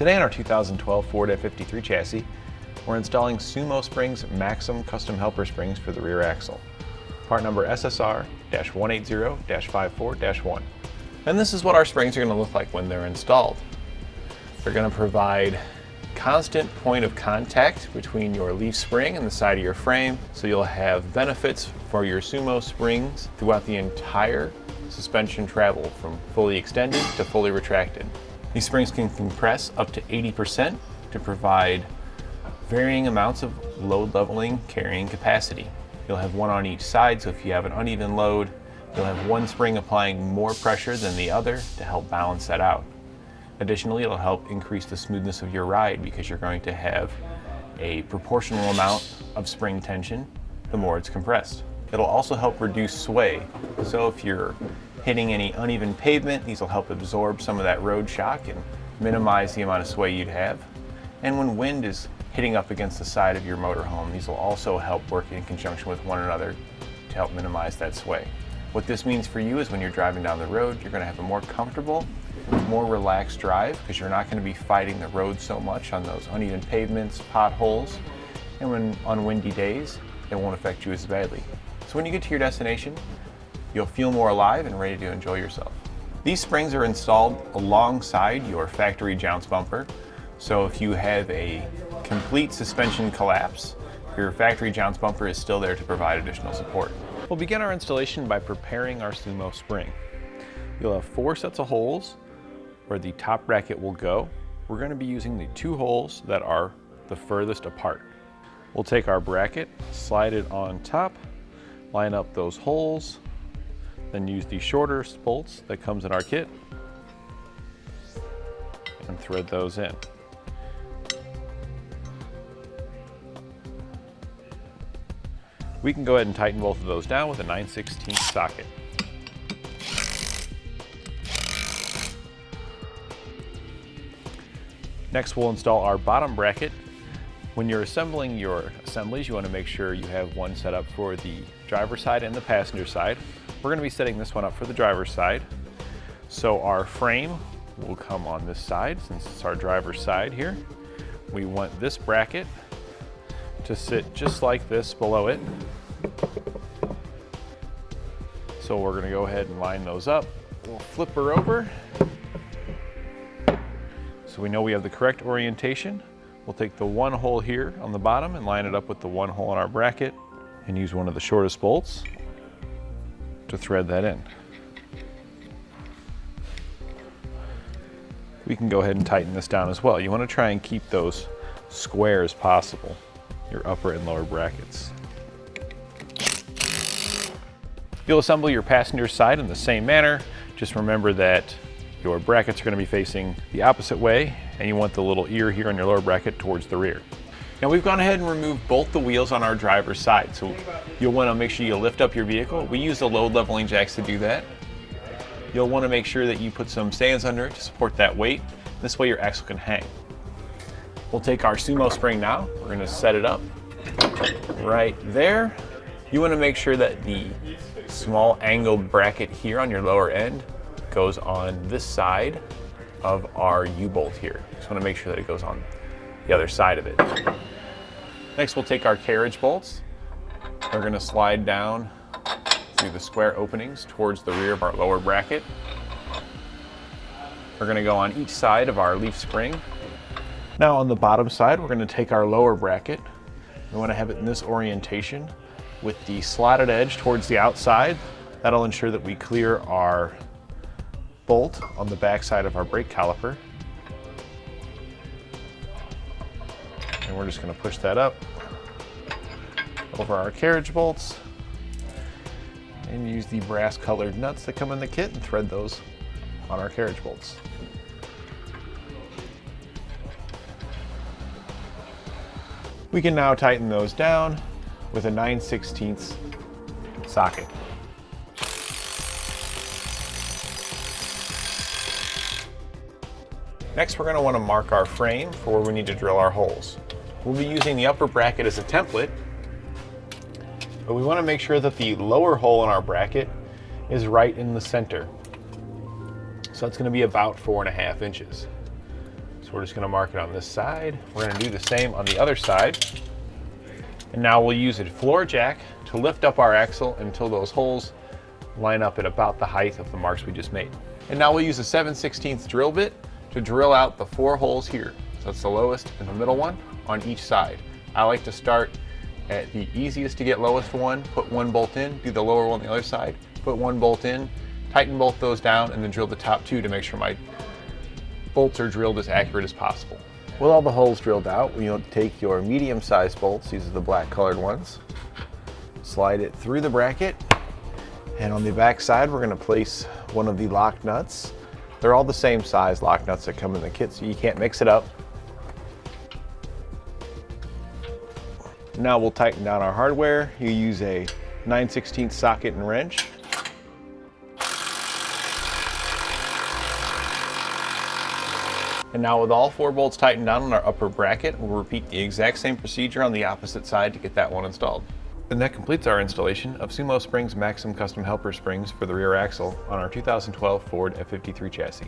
Today on our 2012 Ford F-53 chassis, we're installing SumoSprings Maxim custom helper springs for the rear axle. Part number SSR-180-54-1. And this is what our springs are going to look like when they're installed. They're going to provide constant point of contact between your leaf spring and the side of your frame, so you'll have benefits for your Sumo springs throughout the entire suspension travel from fully extended to fully retracted. These springs can compress up to 80% to provide varying amounts of load leveling carrying capacity. You'll have one on each side, so if you have an uneven load, you'll have one spring applying more pressure than the other to help balance that out. Additionally, it'll help increase the smoothness of your ride because you're going to have a proportional amount of spring tension the more it's compressed. It'll also help reduce sway, so if you're hitting any uneven pavement, these will help absorb some of that road shock and minimize the amount of sway you'd have. And when wind is hitting up against the side of your motorhome, these will also help work in conjunction with one another to help minimize that sway. What this means for you is when you're driving down the road, you're going to have a more comfortable, more relaxed drive because you're not going to be fighting the road so much on those uneven pavements, potholes, and when on windy days, it won't affect you as badly. So when you get to your destination, you'll feel more alive and ready to enjoy yourself. These springs are installed alongside your factory jounce bumper, so if you have a complete suspension collapse, your factory jounce bumper is still there to provide additional support. We'll begin our installation by preparing our Sumo spring. You'll have 4 sets of holes where the top bracket will go. We're going to be using the 2 holes that are the furthest apart. We'll take our bracket, slide it on top, line up those holes, then use the shorter bolts that comes in our kit and thread those in. We can go ahead and tighten both of those down with a 9/16 socket. Next, we'll install our bottom bracket. When you're assembling your assemblies, you want to make sure you have one set up for the driver's side and the passenger side. We're going to be setting this one up for the driver's side. So our frame will come on this side since it's our driver's side here. We want this bracket to sit just like this below it. So we're going to go ahead and line those up. We'll flip her over. So we know we have the correct orientation. We'll take the 1 hole here on the bottom and line it up with the 1 hole in our bracket and use one of the shortest bolts to thread that in. We can go ahead and tighten this down as well. You want to try and keep those square as possible, your upper and lower brackets. You'll assemble your passenger side in the same manner. Just remember that your brackets are going to be facing the opposite way, and you want the little ear here on your lower bracket towards the rear. Now we've gone ahead and removed both the wheels on our driver's side, so you'll want to make sure you lift up your vehicle. We use the load leveling jacks to do that. You'll want to make sure that you put some stands under it to support that weight. This way your axle can hang. We'll take our Sumo spring now. We're going to set it up right there. You want to make sure that the small angled bracket here on your lower end goes on this side of our U-bolt here. Just want to make sure that it goes on the other side of it. Next, we'll take our carriage bolts. We're going to slide down through the square openings towards the rear of our lower bracket. We're going to go on each side of our leaf spring. Now on the bottom side, we're going to take our lower bracket. We want to have it in this orientation with the slotted edge towards the outside. That'll ensure that we clear our bolt on the back side of our brake caliper. And we're just going to push that up over our carriage bolts and use the brass colored nuts that come in the kit and thread those on our carriage bolts. We can now tighten those down with a 9/16 socket. Next, we're going to want to mark our frame for where we need to drill our holes. We'll be using the upper bracket as a template, but we want to make sure that the lower hole in our bracket is right in the center. So that's going to be about 4.5 inches. So So we're just going to mark it on this side. We're going to do the same on the other side. And now we'll use a floor jack to lift up our axle until those holes line up at about the height of the marks we just made. And now we'll use a 7/16 drill bit to drill out the 4 holes here. So that's the lowest and the middle one on each side. I like to start at the easiest to get lowest one, put 1 bolt in, do the lower one on the other side, put 1 bolt in, tighten both those down, and then drill the top 2 to make sure my bolts are drilled as accurate as possible. With all the holes drilled out, you'll take your medium-sized bolts, these are the black colored ones, slide it through the bracket, and on the back side we're going to place one of the lock nuts. They're all the same size lock nuts that come in the kit, so you can't mix it up. Now we'll tighten down our hardware. You use a 9/16 socket and wrench. And now with all 4 bolts tightened down on our upper bracket, we'll repeat the exact same procedure on the opposite side to get that one installed. And that completes our installation of SumoSprings Maxim custom helper springs for the rear axle on our 2012 Ford F-53 chassis.